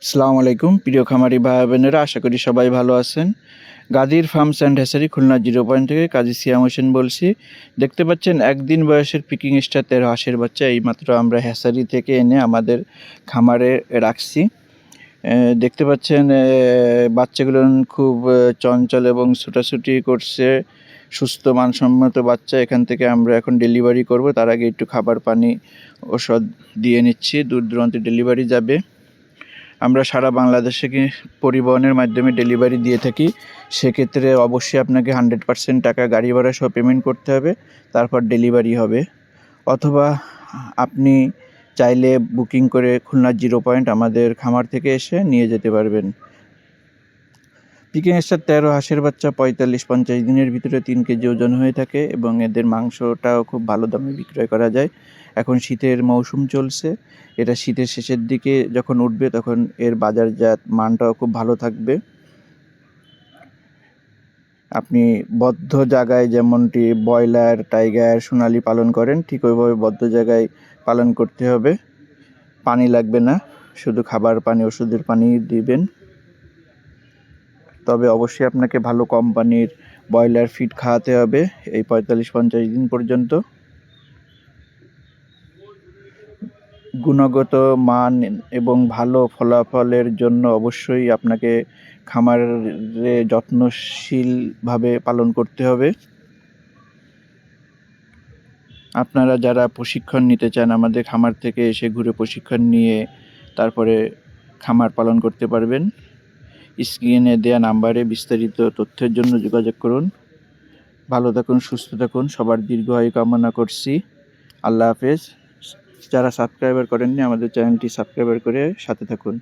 আসসালামু আলাইকুম প্রিয় খামারি ভাই বোনেরা, আশা করি সবাই ভালো আছেন। গাজীর farms and hatchery Khulna 0 point থেকে কাজী সিয়াম হোসেন বলছি। দেখতে পাচ্ছেন একদিন বয়সের পিকিং স্টার 13 হাঁসের বাচ্চা এইমাত্র আমরা হ্যাচারি থেকে এনে আমাদের খামারে রাখছি। দেখতে পাচ্ছেন বাচ্চাগুলো খুব চঞ্চল এবং ছুটাছুটি করছে, সুস্থ মানসম্মত বাচ্চা। এখান থেকে আমরা এখন ডেলিভারি করব, তার আগে একটু খাবার পানি ওষুধ দিয়ে নিচ্ছি, দূর দূরান্তে ডেলিভারি যাবে। আমরা সারা বাংলাদেশে পরিবহনের মাধ্যমে ডেলিভারি দিয়ে থাকি। সেক্ষেত্রে অবশ্যই আপনাকে 100% টাকা গাড়ি ভাড়া সহ পেমেন্ট করতে হবে, তারপর ডেলিভারি হবে। অথবা আপনি চাইলে বুকিং করে খুলনা 0 পয়েন্ট আমাদের খামার থেকে এসে নিয়ে যেতে পারবেন। পিকিং স্টার 13 হাঁসের বাচ্চা 45-50 দিনের ভিতরে 3 কেজি ওজন হয়ে থাকে এবং এদের মাংসটাও খুব ভালো দামে বিক্রয় করা যায়। এখন শীতের মৌসুম চলছে, এটা শীতের শেষের দিকে যখন উঠবে তখন এর বাজারজাত মানটাও খুব ভালো থাকবে। আপনি বদ্ধ জায়গায় যেমনটি ব্রয়লার, টাইগার, সোনালি পালন করেন, ঠিক ওইভাবে বদ্ধ জায়গায় পালন করতে হবে। পানি লাগবে না, শুধু খাবার পানি, ওষুধের পানি দিবেন। তবে অবশ্যই আপনাকে ভালো কোম্পানির ব্রয়লার ফিড খাওয়াতে হবে এই 45-50 দিন পর্যন্ত। গুণগত মান এবং ভালো ফলাফলের জন্য অবশ্যই আপনাকে খামারে যত্নশীলভাবে পালন করতে হবে। আপনারা যারা প্রশিক্ষণ নিতে চান, আমাদের খামার থেকে এসে ঘুরে প্রশিক্ষণ নিয়ে তারপরে খামার পালন করতে পারবেন। স্ক্রিনে দেওয়া নাম্বারে বিস্তারিত তথ্যের জন্য যোগাযোগ করুন। ভালো থাকুন, সুস্থ থাকুন, সবার দীর্ঘায়ু কামনা করছি। আল্লাহ হাফেজ। যারা সাবস্ক্রাইবার করেননি আমাদের চ্যানেলটি সাবস্ক্রাইবার করে সাথে থাকুন।